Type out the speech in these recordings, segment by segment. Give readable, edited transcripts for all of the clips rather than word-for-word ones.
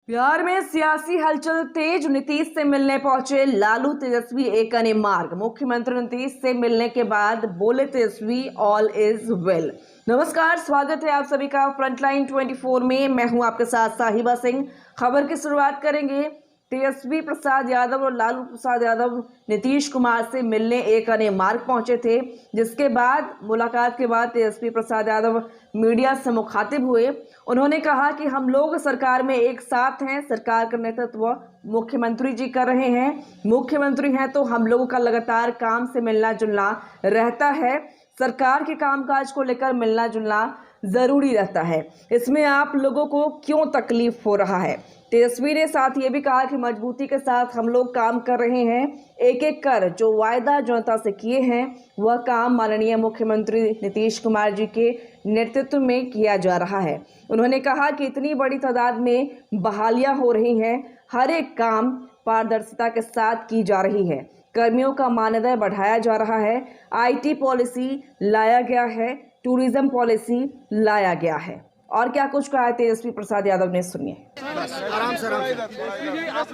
बिहार में सियासी हलचल तेज। नीतीश से मिलने पहुंचे लालू तेजस्वी एक अने मार्ग। मुख्यमंत्री नीतीश से मिलने के बाद बोले तेजस्वी ऑल इज वेल। नमस्कार, स्वागत है आप सभी का फ्रंटलाइन 24 में। मैं हूं आपके साथ साहिबा सिंह। खबर की शुरुआत करेंगे। तेजस्वी प्रसाद यादव और लालू प्रसाद यादव नीतीश कुमार से मिलने एक अने मार्ग पहुंचे थे, जिसके बाद मुलाकात के बाद तेजस्वी प्रसाद यादव मीडिया से मुखातिब हुए। उन्होंने कहा कि हम लोग सरकार में एक साथ हैं, सरकार का नेतृत्व मुख्यमंत्री जी कर रहे हैं। मुख्यमंत्री हैं तो हम लोगों का लगातार काम से मिलना जुलना रहता है। सरकार के कामकाज को लेकर मिलना जुलना जरूरी रहता है। इसमें आप लोगों को क्यों तकलीफ हो रहा है? तेजस्वी ने साथ ये भी कहा कि मजबूती के साथ हम लोग काम कर रहे हैं। एक एक कर जो वायदा जनता से किए हैं वह काम माननीय मुख्यमंत्री नीतीश कुमार जी के नेतृत्व में किया जा रहा है। उन्होंने कहा कि इतनी बड़ी तादाद में बहालियां हो रही हैं, हर एक काम पारदर्शिता के साथ की जा रही है। कर्मियों का मानदेय बढ़ाया जा रहा है, आईटी पॉलिसी लाया गया है, टूरिज्म पॉलिसी लाया गया है। और क्या कुछ कहा है तेजस्वी प्रसाद यादव ने, सुनिए। आराम से आप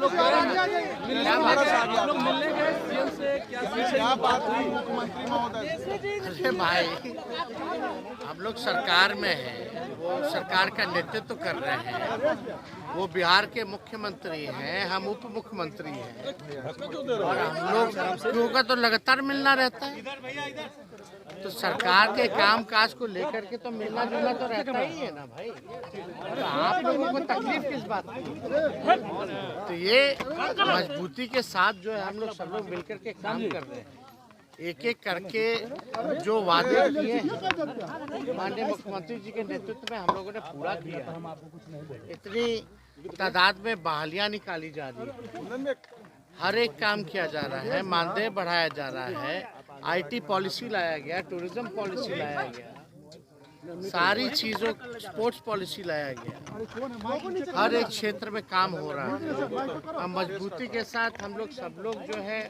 लोग मिलने गए सीएम से, क्या बात हुई मुख्यमंत्री महोदय? अरे भाई, हम लोग सरकार में हैं, वो सरकार का नेतृत्व कर रहे हैं। वो बिहार के मुख्यमंत्री हैं, हम उप मुख्यमंत्री हैं और हम लोग का तो लगातार मिलना रहता है। तो सरकार के काम काज को लेकर के तो मिलना जुलना तो रहता ही है ना भाई। तो आप लोगों को तकलीफ किस बात की? तो ये मजबूती के साथ जो है हम लोग सब लोग मिलकर के काम कर रहे हैं। एक एक करके जो वादे किए हैं माननीय मुख्यमंत्री जी के नेतृत्व में हम लोगों ने पूरा किया। इतनी तादाद में बहालियां निकाली जा रही है, हर एक काम किया जा रहा है, मानदेय बढ़ाया जा रहा है, आईटी पॉलिसी लाया गया, टूरिज्म पॉलिसी लाया गया, सारी चीज़ों स्पोर्ट्स पॉलिसी लाया गया। हर एक क्षेत्र में काम हो रहा है। हम मजबूती के साथ हम लोग सब लोग जो है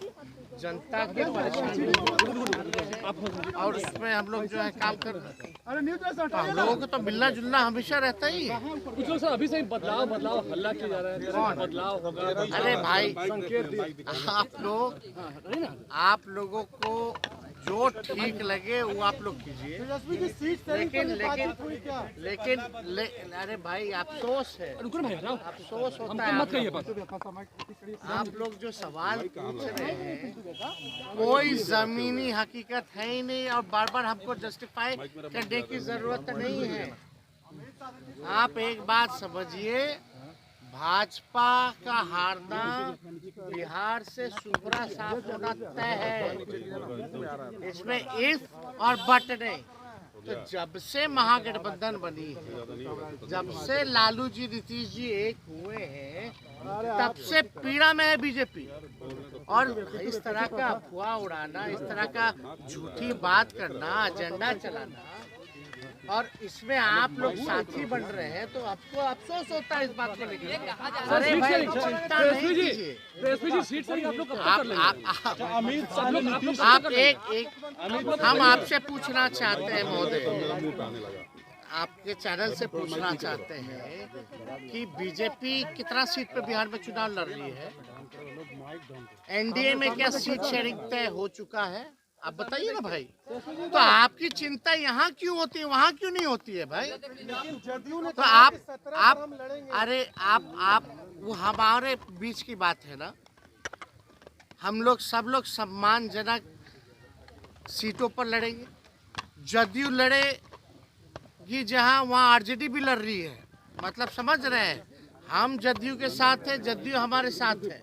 जनता के परेशानी और उसमें हम लोग जो है काम कर रहे हैं। तो हम लोगों को तो मिलना जुलना हमेशा रहता ही है। कुछ लोग अभी से बदलाव हल्ला किया जा रहा है, बदलाव होगा। अरे भाई, संकेत आप लोगों को जो ठीक लगे वो आप लोग कीजिए। लेकिन अरे भाई, अफसोस है, अफसोस होता है। आप लोग जो सवाल पूछ रहे हैं कोई जमीनी हकीकत है ही नहीं और बार बार हमको जस्टिफाई करने की जरूरत नहीं है। आप एक बात समझिए, भाजपा का हारना बिहार से सुपरा साफ होना तय है। इसमें इफ और बट नहीं। तो जब से महागठबंधन बनी है, जब से लालू जी नीतीश जी एक हुए हैं, तब से पीड़ा में है बीजेपी। और इस तरह का अफवाह उड़ाना, इस तरह का झूठी बात करना, एजेंडा चलाना, और इसमें आप लोग साथी बन रहे हैं, तो आपको अफसोस होता है इस बात को लेकर। अरे भाई, चिंता नहीं कीजिए। आप एक हम आपसे पूछना चाहते हैं महोदय, आपके चैनल से पूछना चाहते हैं कि बीजेपी कितना सीट पे बिहार में चुनाव लड़ रही है? एनडीए में क्या सीट शेयरिंग तय हो चुका है? आप बताइए ना भाई। तो आपकी चिंता यहाँ क्यों होती है, वहाँ क्यों नहीं होती है भाई? तो आप अरे आप वो हमारे बीच की बात है ना। हम लोग सब लोग सम्मानजनक सीटों पर लड़ेंगे। जदयू लड़ेगी जहाँ, वहाँ आरजेडी भी लड़ रही है। मतलब समझ रहे हैं, हम जदयू के साथ है, जदयू हमारे साथ है,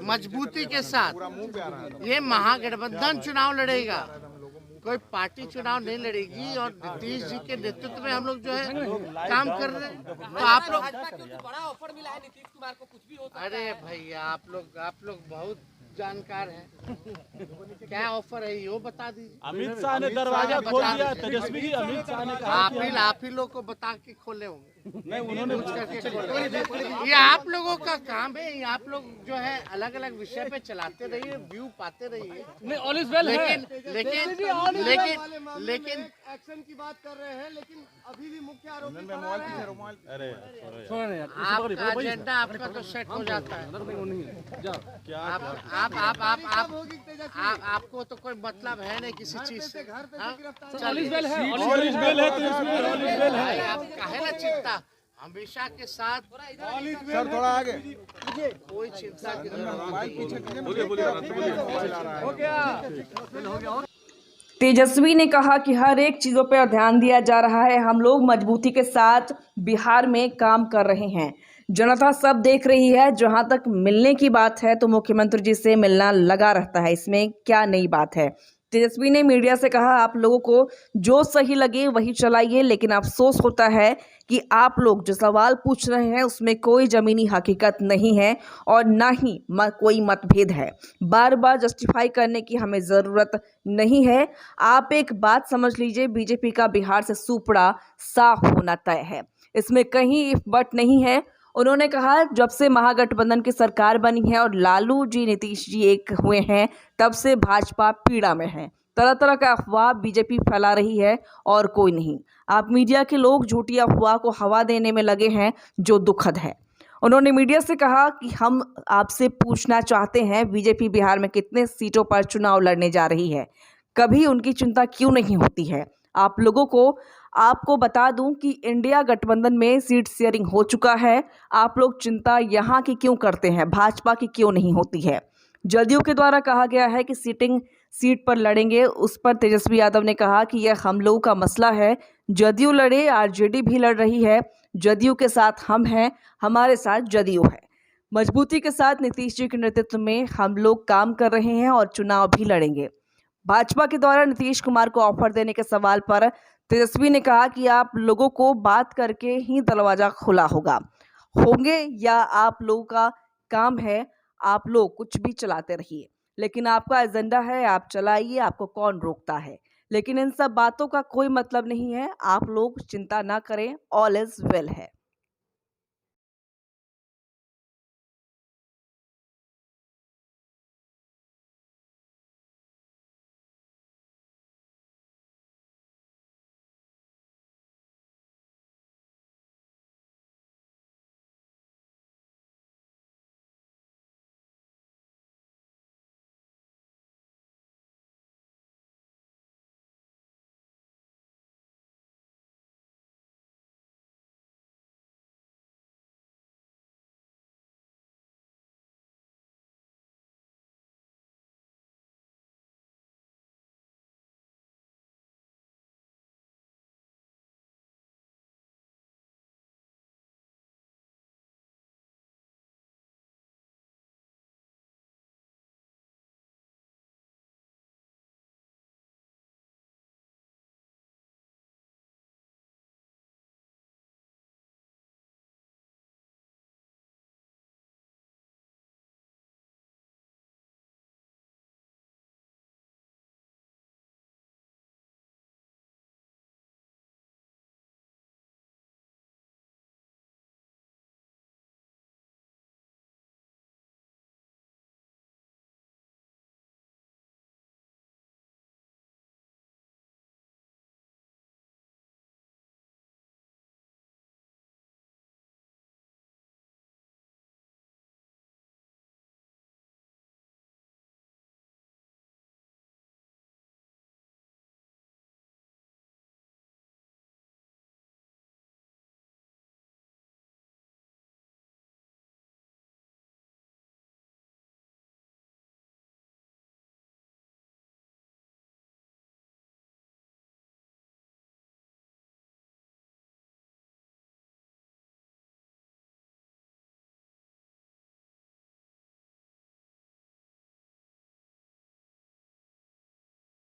मजबूती के साथ। ये महागठबंधन चुनाव लड़ेगा, कोई पार्टी चुनाव नहीं लड़ेगी। और नीतीश जी के नेतृत्व में हम लोग जो है काम कर रहे हैं। तो आप लोग बड़ा ऑफर मिला है नीतीश कुमार को, कुछ भी होता है। अरे भैया, आप लोग बहुत जानकार हैं। क्या ऑफर है ये वो बता दीजिए। अमित शाह ने दरवाजा खोल दिया तेजस्वी जी। अमित शाह ने कहा आप ही लोग को बता के खोले होंगे। नहीं, उन्होंने ये आप लोगों का काम है। ये आप लोग जो है अलग अलग विषय पे चलाते रहिए, व्यू पाते रहिए। नहीं, ऑल इज वेल है। लेकिन एक्शन की बात कर रहे हैं, लेकिन अभी भी मुख्य आरोपी अरे आपका एजेंडा आपका तो सेट हो जाता है। आपको तो कोई मतलब है नहीं किसी चीज से। ऑल इज वेल है, ऑल इज वेल है तेजस्वी, ऑल इज वेल है। आप काहे ना चिंता, हमेशा के साथ सर थोड़ा आगे कोई चिंता की जरूरत नहीं। तेजस्वी ने कहा कि हर एक चीज़ों पर ध्यान दिया जा रहा है। हम लोग मजबूती के साथ बिहार में काम कर रहे हैं। जनता सब देख रही है। जहां तक मिलने की बात है तो मुख्यमंत्री जी से मिलना लगा रहता है, इसमें क्या नई बात है। तेजस्वी ने मीडिया से कहा, आप लोगों को जो सही लगे वही चलाइए, लेकिन अफसोस होता है कि आप लोग जो सवाल पूछ रहे हैं उसमें कोई ज़मीनी हकीकत नहीं है और ना ही कोई मतभेद है। बार बार जस्टिफाई करने की हमें ज़रूरत नहीं है। आप एक बात समझ लीजिए, बीजेपी का बिहार से सूपड़ा साफ होना तय है, इसमें कहीं इफ बट नहीं है। उन्होंने कहा, जब से महागठबंधन की सरकार बनी है और लालू जी नीतीश जी एक हुए हैं, तब से भाजपा पीड़ा में है। तरह तरह का अफवाह बीजेपी फैला रही है और कोई नहीं। आप मीडिया के लोग झूठी अफवाह को हवा देने में लगे हैं, जो दुखद है। उन्होंने मीडिया से कहा कि हम आपसे पूछना चाहते हैं, बीजेपी बिहार में कितने सीटों पर चुनाव लड़ने जा रही है, कभी उनकी चिंता क्यों नहीं होती है। आप लोगों को आपको बता दूं कि इंडिया गठबंधन में सीट शेयरिंग हो चुका है। आप लोग चिंता यहाँ की क्यों करते हैं, भाजपा की क्यों नहीं होती है। जदयू के द्वारा कहा गया है कि सीट पर लड़ेंगे। उस पर तेजस्वी यादव ने कहा कि यह हम लोगों का मसला है, जदयू लड़े, आरजेडी भी लड़ रही है, जदयू के साथ हम हैं, हमारे साथ जदयू है। मजबूती के साथ नीतीश जी के नेतृत्व में हम लोग काम कर रहे हैं और चुनाव भी लड़ेंगे। भाजपा के द्वारा नीतीश कुमार को ऑफर देने के सवाल पर तेजस्वी ने कहा कि आप लोगों को बात करके ही दरवाजा खुला होंगे या आप लोगों का काम है, आप लोग कुछ भी चलाते रहिए, लेकिन आपका एजेंडा है, आप चलाइए, आपको कौन रोकता है। लेकिन इन सब बातों का कोई मतलब नहीं है। आप लोग चिंता ना करें, ऑल इज वेल है।